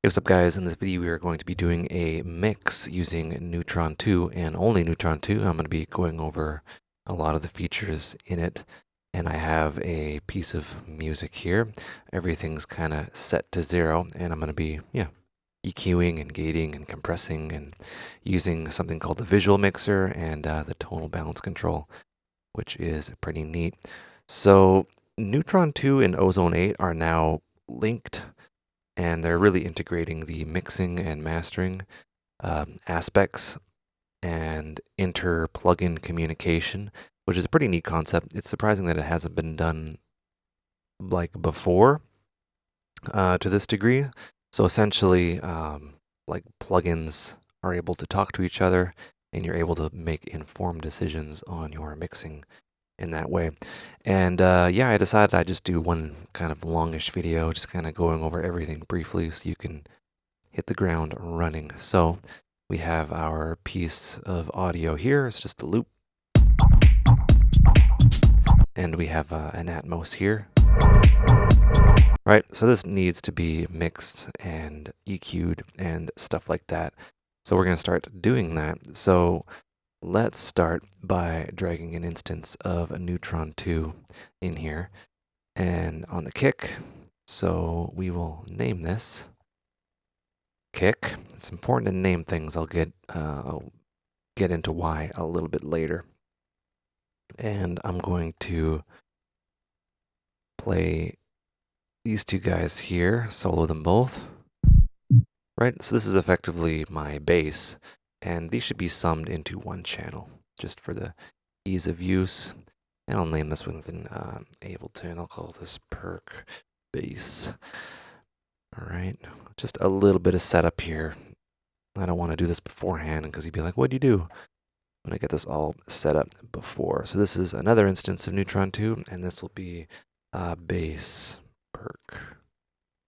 Hey, what's up guys? In this video we are going to be doing a mix using Neutron 2 and only Neutron 2. I'm going to be going over a lot of the features in it, and I have a piece of music here. Everything's kind of set to 0, and I'm going to be EQing and gating and compressing and using something called the visual mixer and the tonal balance control, which is pretty neat. So Neutron 2 and Ozone 8 are now linked, and they're really integrating the mixing and mastering aspects and inter-plugin communication, which is a pretty neat concept. It's surprising that it hasn't been done like before to this degree. So essentially, like plugins are able to talk to each other, and you're able to make informed decisions on your mixing in that way. And yeah, I decided I'd just do one kind of longish video, just kind of going over everything briefly so you can hit the ground running. So we have our piece of audio here. It's just a loop. And we have an Atmos here. Right, so this needs to be mixed and EQ'd and stuff like that. So we're going to start doing that. So let's start by dragging an instance of a Neutron 2 in here and on the kick. So we will name this kick. It's important to name things. I'll get into why a little bit later. And I'm going to play these two guys here, solo them both. Right, so this is effectively my bass, and these should be summed into one channel, just for the ease of use. And I'll name this with an Ableton. I'll call this perc bass. All right, just a little bit of setup here. I don't want to do this beforehand because you'd be like, what'd you do? I'm going to get this all set up before. So this is another instance of Neutron 2, and this will be bass perc.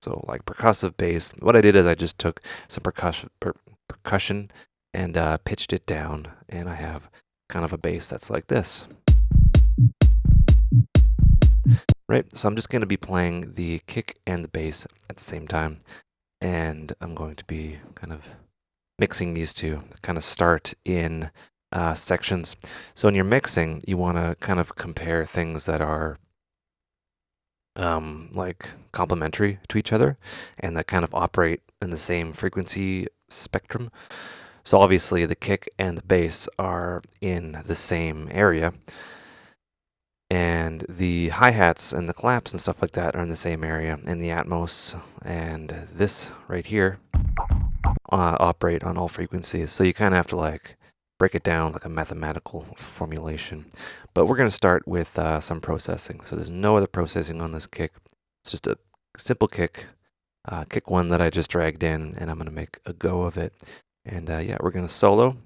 So like percussive bass. What I did is I just took some percussion and pitched it down, and I have kind of a bass that's like this. Right, so I'm just going to be playing the kick and the bass at the same time, and I'm going to be kind of mixing these two, kind of start in sections. So in your mixing, you want to kind of compare things that are like complementary to each other and that kind of operate in the same frequency spectrum. So obviously the kick and the bass are in the same area, and the hi-hats and the claps and stuff like that are in the same area, and the Atmos and this right here operate on all frequencies. So you kind of have to like break it down like a mathematical formulation. But we're going to start with some processing. So there's no other processing on this kick. It's just a simple kick, kick one that I just dragged in, and I'm going to make a go of it. And yeah, we're going to solo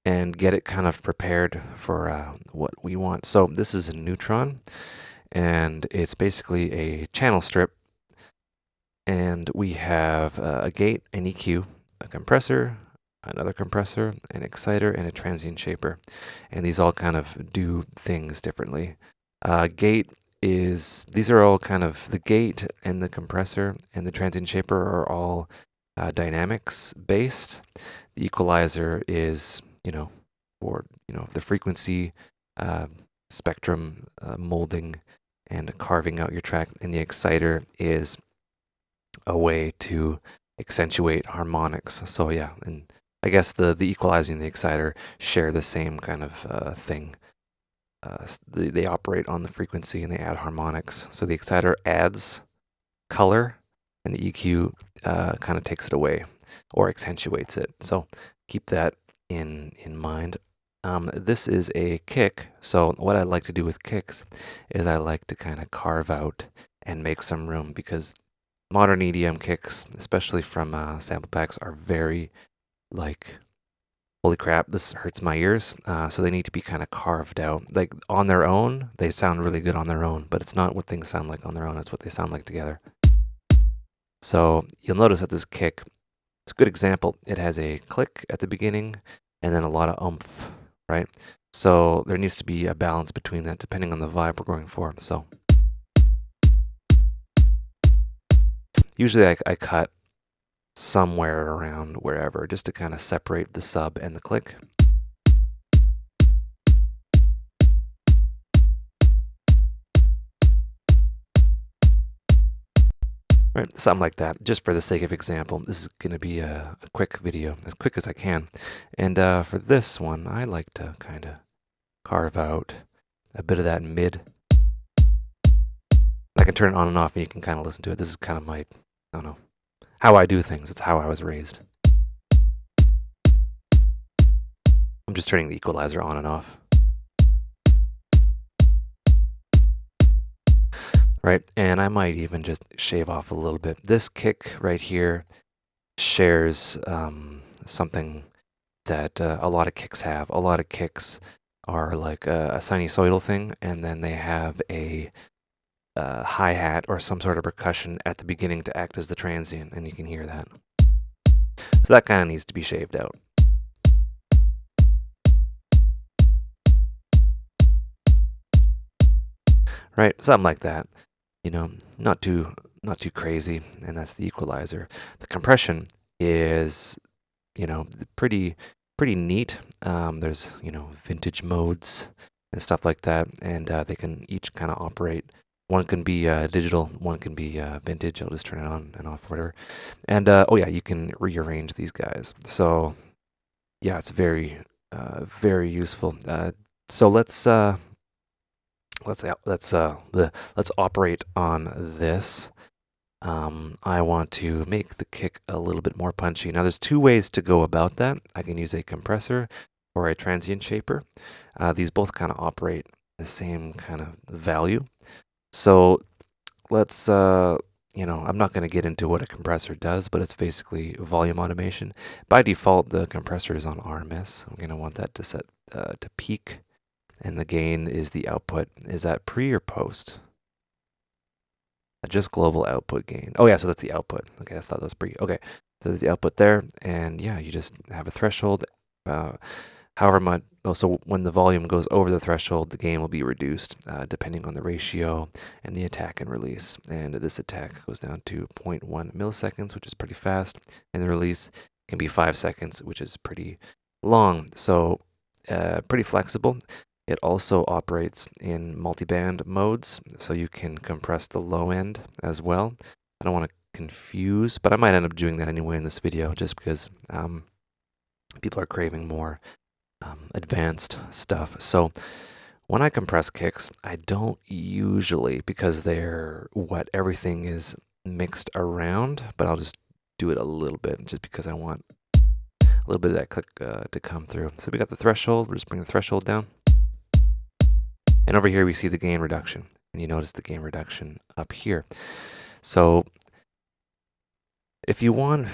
and get it kind of prepared for what we want. So this is a Neutron, and it's basically a channel strip. And we have a gate, an EQ, a compressor, another compressor, an exciter, and a transient shaper. And these all kind of do things differently. Gate is, these are all kind of, the gate and the compressor and the transient shaper are all dynamics based. The equalizer is, for, the frequency spectrum molding and carving out your track. And the exciter is a way to accentuate harmonics. So yeah, and I guess the equalizer and the exciter share the same kind of thing. They operate on the frequency and they add harmonics. So the exciter adds color, and the EQ kind of takes it away or accentuates it. So keep that in mind. This is a kick. So what I like to do with kicks is I like to kind of carve out and make some room, because modern EDM kicks, especially from sample packs, are very like, holy crap, this hurts my ears. So they need to be kind of carved out. Like on their own, they sound really good on their own, but it's not what things sound like on their own. It's what they sound like together. So you'll notice that this kick, it's a good example. It has a click at the beginning and then a lot of oomph, right? So there needs to be a balance between that depending on the vibe we're going for. So usually I cut somewhere around wherever, just to kind of separate the sub and the click. Right, something like that, just for the sake of example. This is going to be a quick video, as quick as I can. And for this one, I like to kind of carve out a bit of that mid. I can turn it on and off and you can kind of listen to it. This is kind of my, I don't know, how I do things. It's how I was raised. I'm just turning the equalizer on and off. Right, and I might even just shave off a little bit. This kick right here shares something that a lot of kicks have. A lot of kicks are like a sinusoidal thing, and then they have a hi-hat or some sort of percussion at the beginning to act as the transient, and you can hear that. So that kind of needs to be shaved out. Right, something like that. You know, not too crazy, and that's the equalizer. The compression is, you know, pretty neat. There's, you know, vintage modes and stuff like that, and they can each kind of operate. One can be digital, one can be vintage. I'll just turn it on and off, whatever. And oh yeah, you can rearrange these guys. So yeah, it's very useful. So let's operate on this. I want to make the kick a little bit more punchy. Now there's two ways to go about that. I can use a compressor or a transient shaper. These both kind of operate the same kind of value. So let's, you know, I'm not going to get into what a compressor does, but it's basically volume automation. By default, the compressor is on RMS. I'm going to want that to set to peak. And the gain is the output. Is that pre or post? Just global output gain. Oh yeah, so that's the output. Okay, I thought that was pre. Okay, so there's the output there. And yeah, you just have a threshold. However much, so when the volume goes over the threshold, the gain will be reduced depending on the ratio and the attack and release. And this attack goes down to 0.1 milliseconds, which is pretty fast. And the release can be 5 seconds, which is pretty long. So pretty flexible. It also operates in multiband modes, so you can compress the low end as well. I don't want to confuse, but I might end up doing that anyway in this video, just because people are craving more advanced stuff. So when I compress kicks, I don't usually, because they're what everything is mixed around, but I'll just do it a little bit, just because I want a little bit of that click to come through. So we got the threshold. We'll just bring the threshold down. And over here we see the gain reduction, and you notice the gain reduction up here. So if you want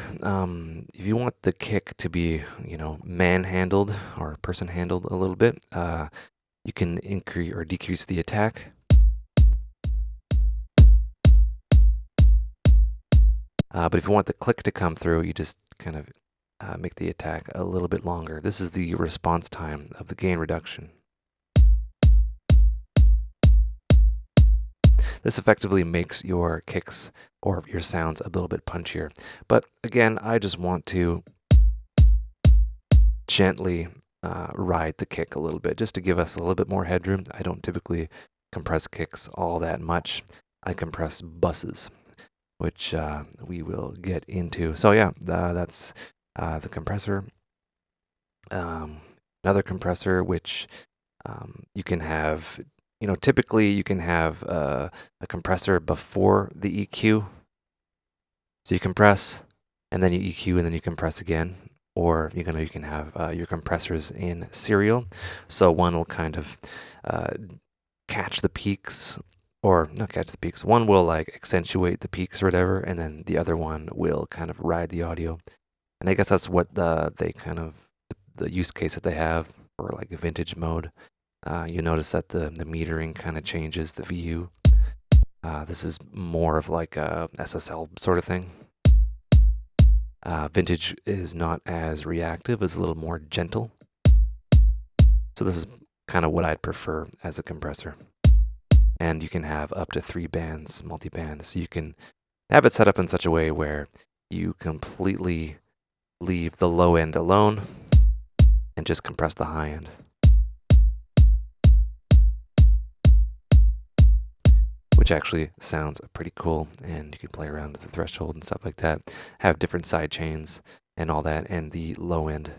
the kick to be, you know, manhandled or person handled a little bit, you can increase or decrease the attack. But if you want the click to come through, you just kind of make the attack a little bit longer. This is the response time of the gain reduction. This effectively makes your kicks or your sounds a little bit punchier. But again, I just want to gently ride the kick a little bit, just to give us a little bit more headroom. I don't typically compress kicks all that much. I compress buses, which we will get into. So yeah, that's the compressor. Another compressor, which you can have. You know, typically you can have a compressor before the EQ. So you compress, and then you EQ, and then you compress again. Or you can have your compressors in serial. So one will kind of catch the peaks, or not catch the peaks. One will like accentuate the peaks or whatever, and then the other one will kind of ride the audio. And I guess that's what the use case that they have for like a vintage mode. You notice that the metering kind of changes the VU. This is more of like a SSL sort of thing. Vintage is not as reactive, it's a little more gentle. So this is kind of what I'd prefer as a compressor. And you can have up to 3 bands, multi-band. So you can have it set up in such a way where you completely leave the low end alone and just compress the high end. Which actually sounds pretty cool, and you can play around with the threshold and stuff like that, have different side chains and all that, and the low end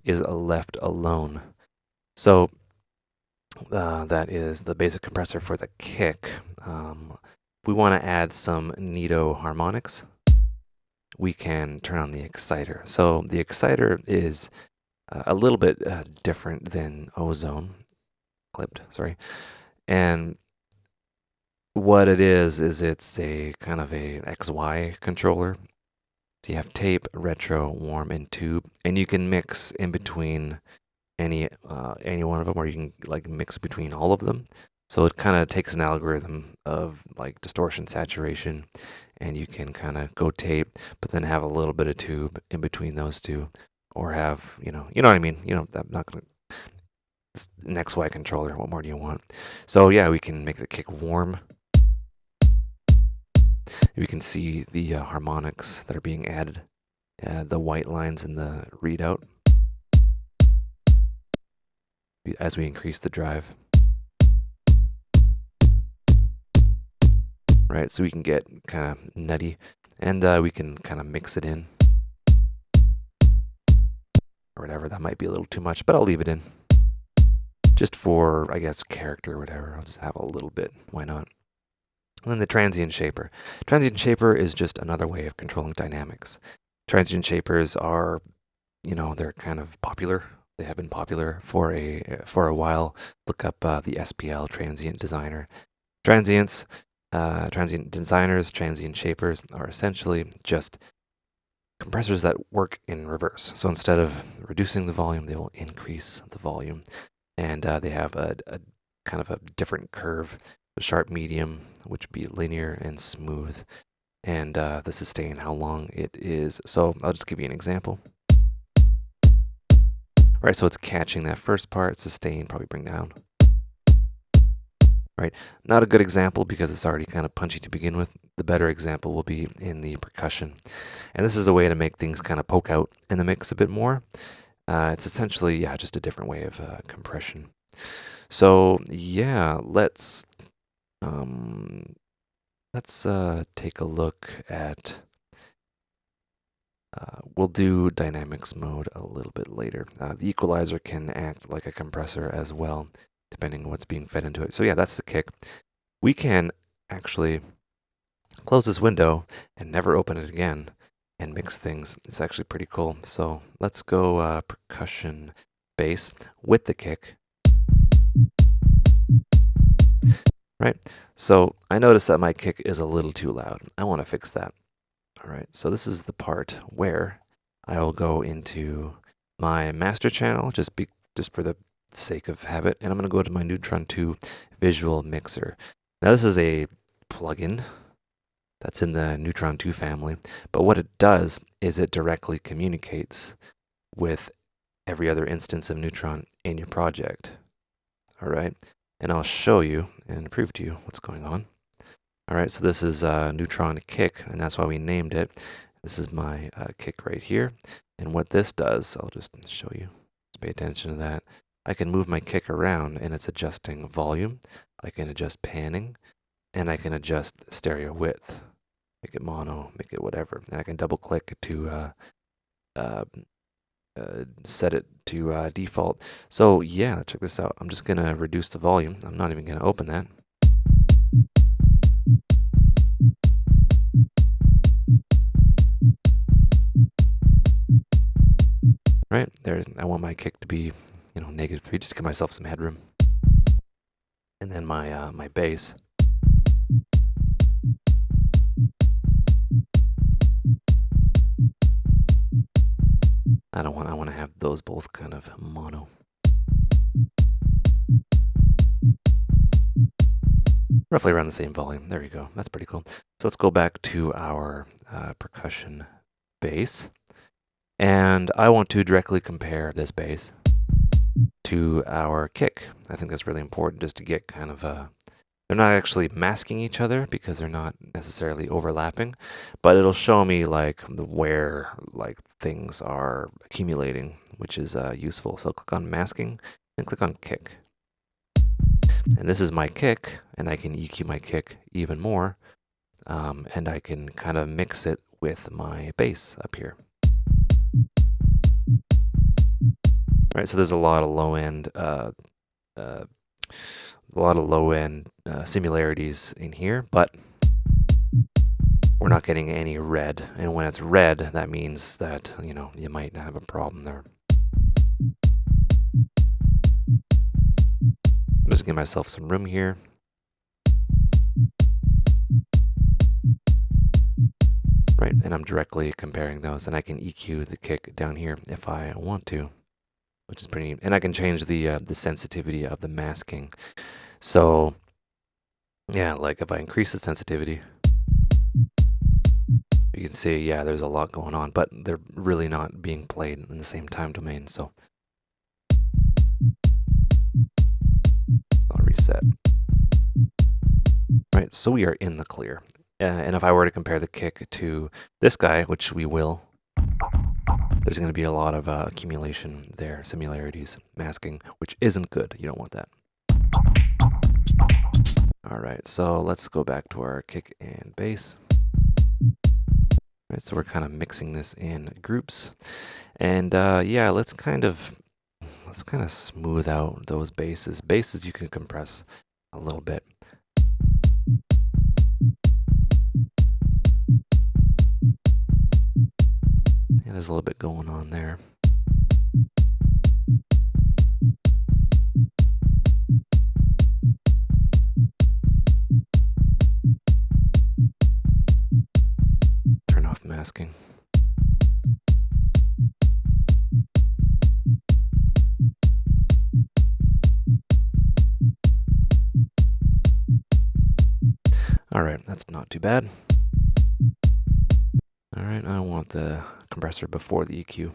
is left alone. So that is the basic compressor for the kick. We want to add some neato harmonics. We can turn on the exciter. So the exciter is a little bit different than ozone, and what it is it's a kind of a XY controller. So you have tape, retro, warm, and tube, and you can mix in between any one of them, or you can like mix between all of them. So it kind of takes an algorithm of like distortion, saturation, and you can kind of go tape, but then have a little bit of tube in between those two, or have you know what I mean. I'm not gonna. It's an XY controller. What more do you want? So yeah, we can make the kick warm. You can see the harmonics that are being added, the white lines in the readout as we increase the drive. Right, so we can get kind of nutty, and we can kind of mix it in, or whatever. That might be a little too much, but I'll leave it in. Just for, I guess, character or whatever. I'll just have a little bit. Why not? And then the transient shaper. Transient shaper is just another way of controlling dynamics. Transient shapers are, they're kind of popular. They have been popular for a while. Look up the SPL transient designer. Transients, transient designers, transient shapers are essentially just compressors that work in reverse. So instead of reducing the volume, they will increase the volume, and they have a kind of a different curve. The sharp medium, which would be linear, and smooth, and the sustain, how long it is. So I'll just give you an example. Right, so it's catching that first part, sustain, probably bring down. Right, not a good example because it's already kind of punchy to begin with. The better example will be in the percussion. And this is a way to make things kind of poke out in the mix a bit more. It's essentially, just a different way of compression. So yeah, let's take a look at, we'll do dynamics mode a little bit later. The equalizer can act like a compressor as well, depending on what's being fed into it. So yeah, that's the kick. We can actually close this window and never open it again and mix things. It's actually pretty cool. So let's go percussion bass with the kick. Right, so I noticed that my kick is a little too loud. I want to fix that. All right, so this is the part where I will go into my master channel, just for the sake of habit, and I'm going to go to my Neutron 2 visual mixer. Now this is a plugin that's in the Neutron 2 family, but what it does is it directly communicates with every other instance of Neutron in your project. All right, and I'll show you and prove to you what's going on. All right, so this is Neutron kick, and that's why we named it. This is my kick right here, and what this does, I'll just show you. Just pay attention to that. I can move my kick around, and it's adjusting volume. I can adjust panning, and I can adjust stereo width. Make it mono, make it whatever. And I can double click to set it to default. So yeah, check this out. I'm just gonna reduce the volume. I'm not even gonna open that. Right, I want my kick to be, -3, just to give myself some headroom. And then my my bass. I want to have those both kind of mono. Roughly around the same volume. There you go. That's pretty cool. So let's go back to our percussion bass. And I want to directly compare this bass to our kick. I think that's really important just to get kind of They're not actually masking each other because they're not necessarily overlapping, but it'll show me like where like things are accumulating, which is useful. So click on masking and click on kick. And this is my kick, and I can EQ my kick even more, and I can kind of mix it with my bass up here. All right, so there's a lot of low end similarities in here, but we're not getting any red. And when it's red, that means that, you might have a problem there. I'm just giving myself some room here. Right, and I'm directly comparing those, and I can EQ the kick down here if I want to, which is pretty neat. And I can change the sensitivity of the masking. So, yeah, like if I increase the sensitivity, you can see, yeah, there's a lot going on, but they're really not being played in the same time domain, so I'll reset. Right, so we are in the clear. And if I were to compare the kick to this guy, which we will, there's going to be a lot of accumulation there, similarities, masking, which isn't good. You don't want that. All right, so let's go back to our kick and bass. All right, so we're kind of mixing this in groups. And yeah, let's kind of smooth out those basses. Basses you can compress a little bit. Yeah, there's a little bit going on there. Turn off masking. All right, that's not too bad. All right, I want the compressor before the EQ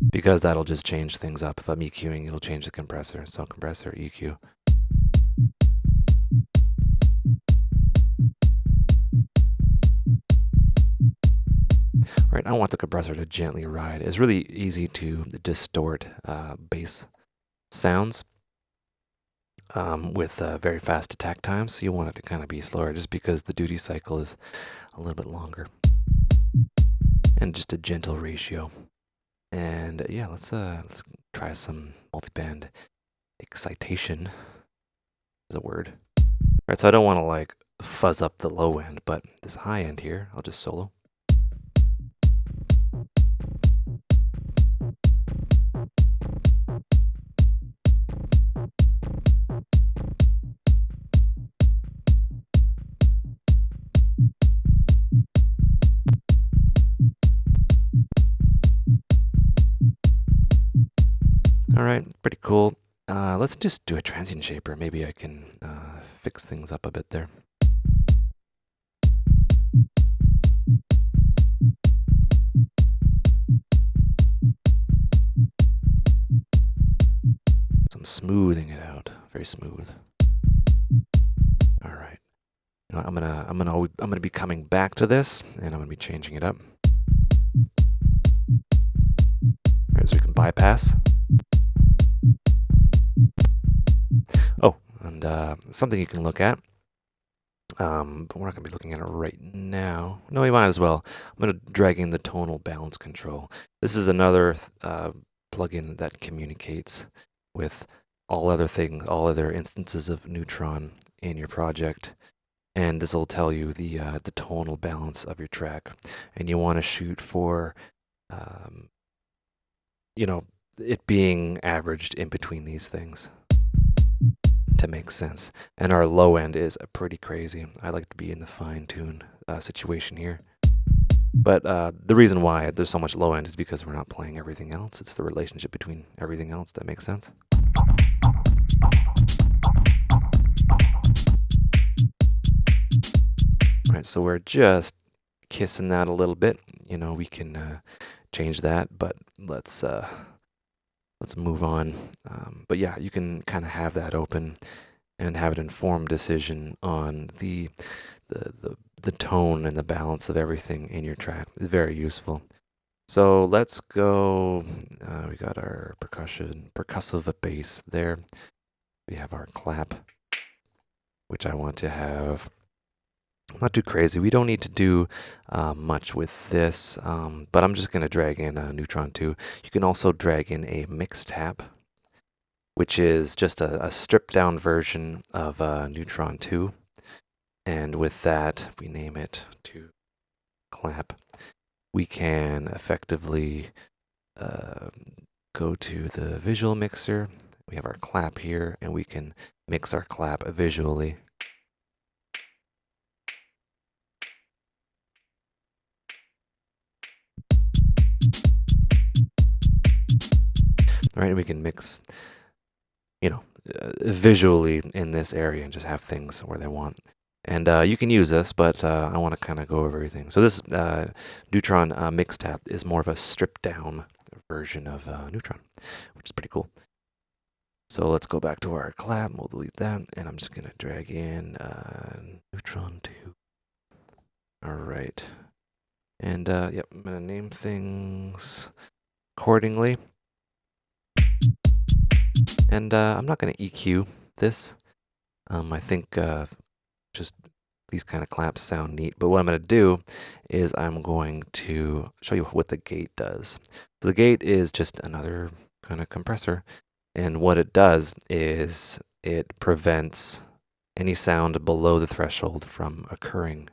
because that'll just change things up. If I'm EQing, it'll change the compressor. So compressor, EQ. All right, I want the compressor to gently ride. It's really easy to distort bass sounds with very fast attack times. So you want it to kind of be slower just because the duty cycle is a little bit longer. And just a gentle ratio. And yeah, let's try some multiband excitation is a word. All right, so I don't want to like fuzz up the low end, but this high end here, I'll just solo. All right, pretty cool. Let's just do a transient shaper. Maybe I can fix things up a bit there. So I'm smoothing it out, very smooth. All right. You know, I'm gonna be coming back to this, and I'm gonna be changing it up. All right, so we can bypass. Oh, and something you can look at, but we're not going to be looking at it right now. No, we might as well. I'm going to drag in the tonal balance control. This is another plugin that communicates with all other instances of Neutron in your project, and this will tell you the tonal balance of your track. And you want to shoot for, it being averaged in between these things to make sense. And our low end is pretty crazy. I like to be in the fine-tune situation here. But the reason why there's so much low end is because we're not playing everything else. It's the relationship between everything else that makes sense. All right, so we're just kissing that a little bit. We can change that, but let's move on. But yeah, you can kind of have that open and have an informed decision on the tone and the balance of everything in your track. It's very useful. So let's go. We got our percussive bass there. We have our clap, which I want to have not too crazy. We don't need to do much with this, but I'm just going to drag in Neutron 2. You can also drag in a mix tap, which is just a stripped down version of Neutron 2. And with that, if we name it to clap, we can effectively go to the visual mixer. We have our clap here, and we can mix our clap visually. Right, we can mix, visually in this area and just have things where they want. And you can use this, but I want to kind of go over everything. So this Neutron mix tap is more of a stripped down version of Neutron, which is pretty cool. So let's go back to our clap. We'll delete that, and I'm just going to drag in Neutron 2. All right. And yep, I'm going to name things accordingly. And I'm not going to EQ this. I think just these kind of claps sound neat. But what I'm going to do is I'm going to show you what the gate does. So the gate is just another kind of compressor. And what it does is it prevents any sound below the threshold from occurring.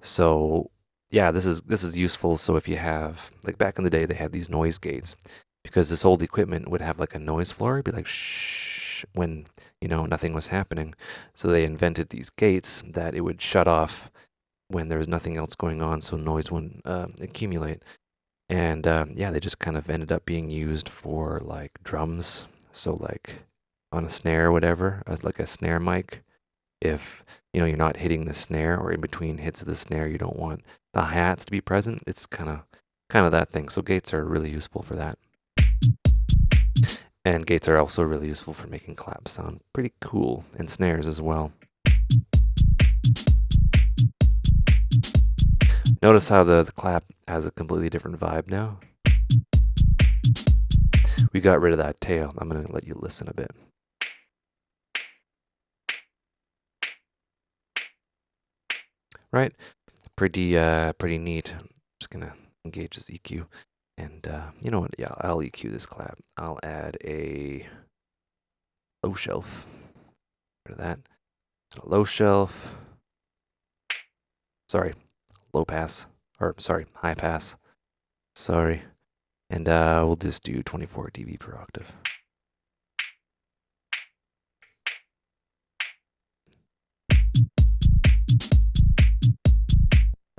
So yeah, this is useful. So if you have, like back in the day, they had these noise gates, because this old equipment would have like a noise floor. It'd be like shh when nothing was happening. So they invented these gates that it would shut off when there was nothing else going on, so noise wouldn't accumulate. And yeah, they just kind of ended up being used for like drums. So like on a snare or whatever, as like a snare mic. If you're not hitting the snare, or in between hits of the snare, you don't want the hi-hats to be present. It's kind of that thing. So gates are really useful for that. And gates are also really useful for making claps sound pretty cool, and snares as well. Notice how the clap has a completely different vibe now. We got rid of that tail. I'm going to let you listen a bit. Right? Pretty neat. I'm just going to engage this EQ. And you know what? Yeah, I'll EQ this clap. I'll add a low shelf. Rid of that. A low shelf. Sorry, low pass. Or sorry, high pass. Sorry. And we'll just do 24 dB per octave.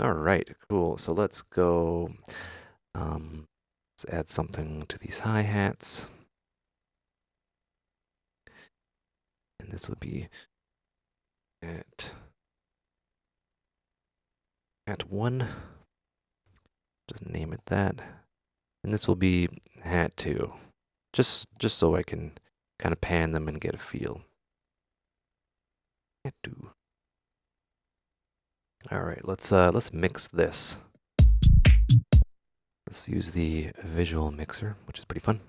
All right, cool. So let's go. Let's add something to these hi-hats. And this would be at 1. Just name it that. And this will be hat 2. Just so I can kind of pan them and get a feel. Hat 2. All right, let's mix this. Let's use the visual mixer, which is pretty fun.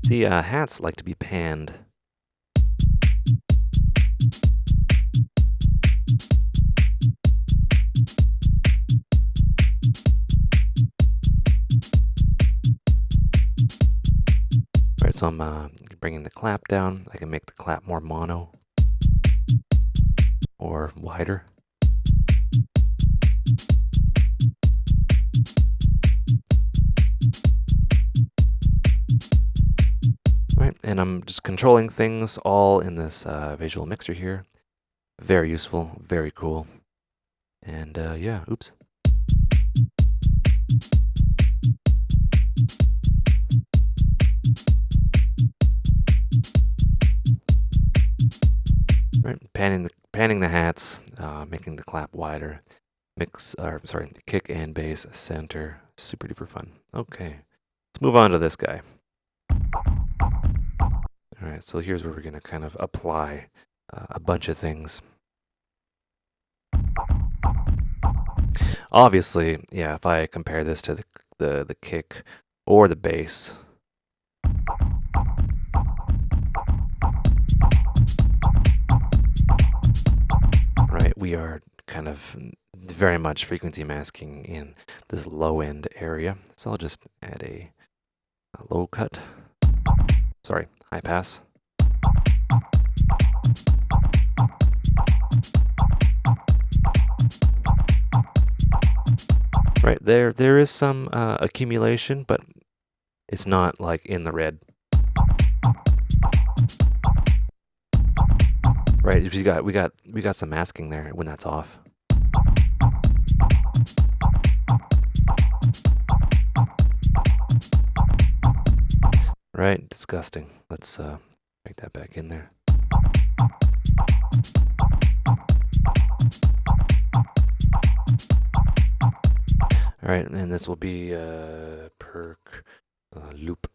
See, hats like to be panned. All right, so I'm bringing the clap down. I can make the clap more mono or wider. All right, and I'm just controlling things all in this visual mixer here. Very useful, very cool. And yeah, oops. Right, panning the hats, making the clap wider. Kick and bass center. Super duper fun. Okay, let's move on to this guy. All right, so here's where we're going to kind of apply a bunch of things. Obviously, yeah, if I compare this to the kick or the bass, right, we are kind of very much frequency masking in this low end area. So I'll just add a low cut. Sorry, high pass. Right, there is some accumulation, but it's not like in the red. Right, we got some masking there when that's off. Right, disgusting. Let's make that back in there. All right, and this will be perk loop.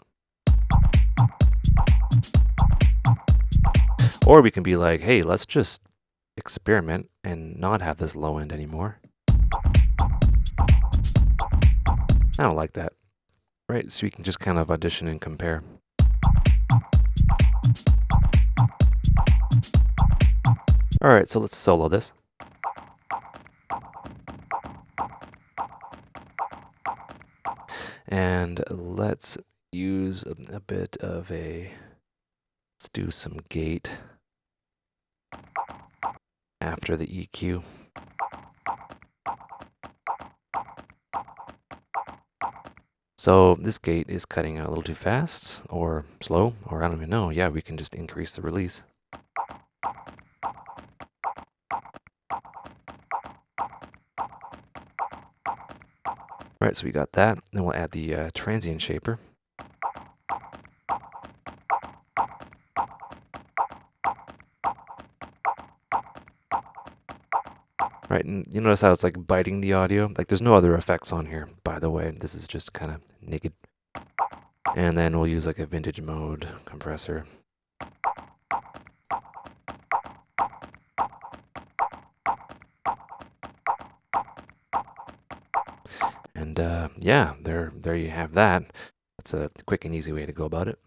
Or we can be like, hey, let's just experiment and not have this low end anymore. I don't like that. Right, so we can just kind of audition and compare. All right, so let's solo this. And let's use a bit of let's do some gate after the EQ. So this gate is cutting a little too fast or slow, or I don't even know. Yeah, we can just increase the release. Right, so we got that. Then we'll add the transient shaper. Right, and you notice how it's like biting the audio? Like there's no other effects on here, by the way. This is just kind of naked. And then we'll use like a vintage mode compressor. And yeah, there you have that. That's a quick and easy way to go about it.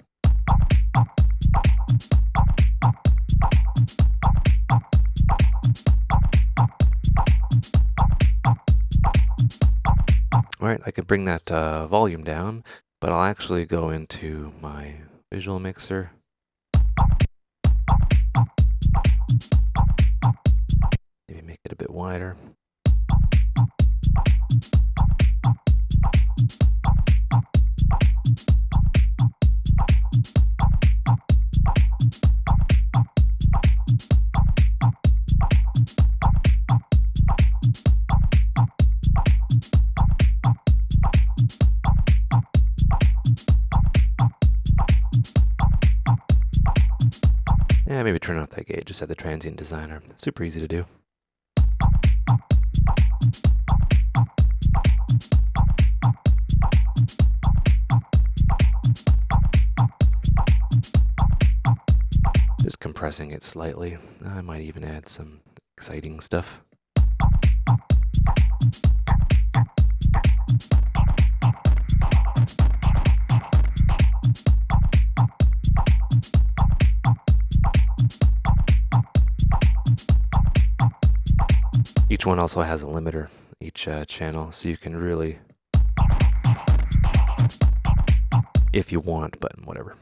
All right, I could bring that volume down, but I'll actually go into my visual mixer. Maybe make it a bit wider. Yeah, maybe turn off that gate, just add the transient designer. Super easy to do. Just compressing it slightly. I might even add some exciting stuff. Each one also has a limiter, each channel, so you can really, if you want, but whatever.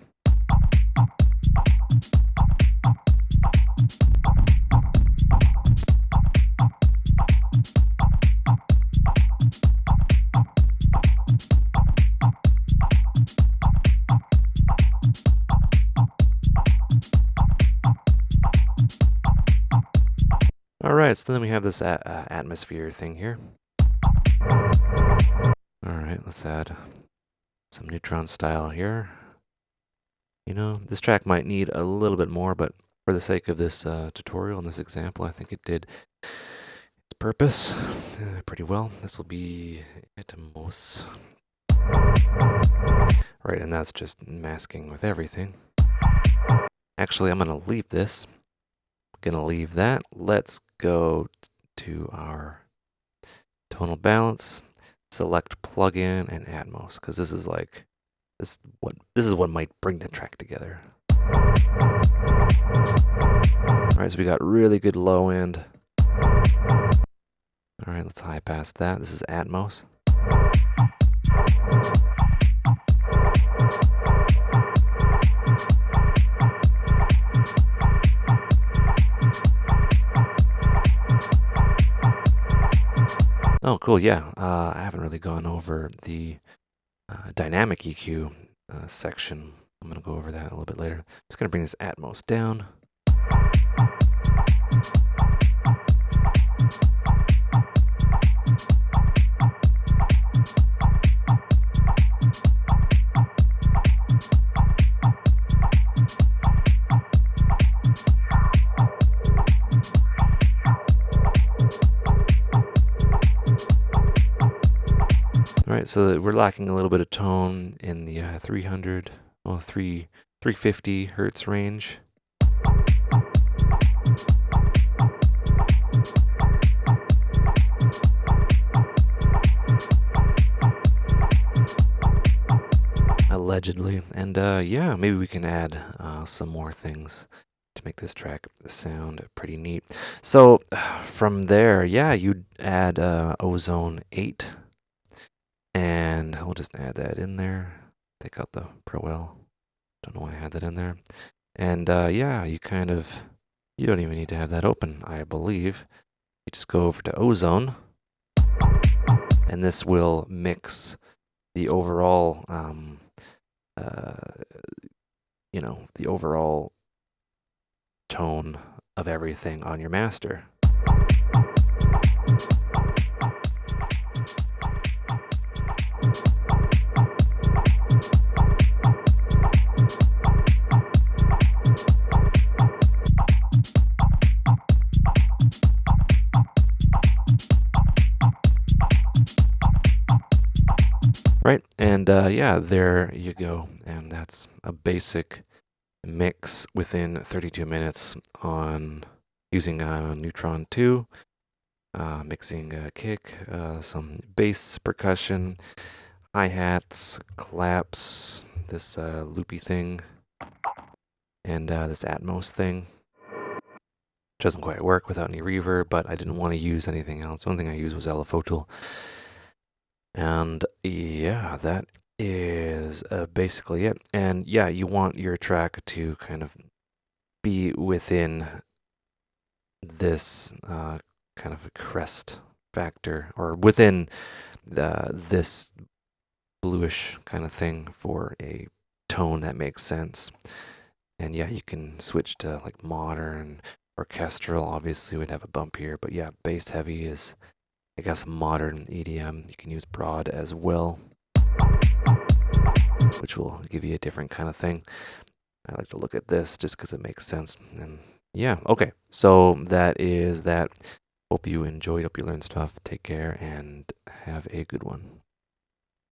All right, so then we have this atmosphere thing here. All right, let's add some Neutron style here. You know, this track might need a little bit more, but for the sake of this tutorial and this example, I think it did its purpose pretty well. This will be Atmos. Right, and that's just masking with everything. Actually, I'm going to leave this. I'm going to leave that. Let's go to our tonal balance, select plugin and Atmos, because this is like this is what might bring the track together. All right, so we got really good low end. All right, let's high pass that. This is Atmos. Oh, cool. Yeah, I haven't really gone over the dynamic EQ section. I'm going to go over that a little bit later. Just going to bring this Atmos down. All right, so we're lacking a little bit of tone in the 350 hertz range. Allegedly. And yeah, maybe we can add some more things to make this track sound pretty neat. So from there, yeah, you'd add Ozone 8. And we'll just add that in there. Take out the Pro L. Don't know why I had that in there. And yeah, you don't even need to have that open, I believe. You just go over to Ozone. And this will mix the overall, the overall tone of everything on your master. Right, and yeah, there you go. And that's a basic mix within 32 minutes on using Neutron 2, mixing kick, some bass percussion, hi-hats, claps, this loopy thing, and this Atmos thing. Doesn't quite work without any reverb, but I didn't want to use anything else. The only thing I used was LFO. And yeah, that is basically it. And yeah, you want your track to kind of be within this kind of crest factor, or within this bluish kind of thing for a tone that makes sense. And yeah, you can switch to like modern, orchestral. Obviously, we'd have a bump here, but yeah, bass heavy is, I guess, modern EDM. You can use broad as well, which will give you a different kind of thing. I like to look at this just because it makes sense. And yeah, okay. So that is that. Hope you enjoyed. Hope you learned stuff. Take care and have a good one.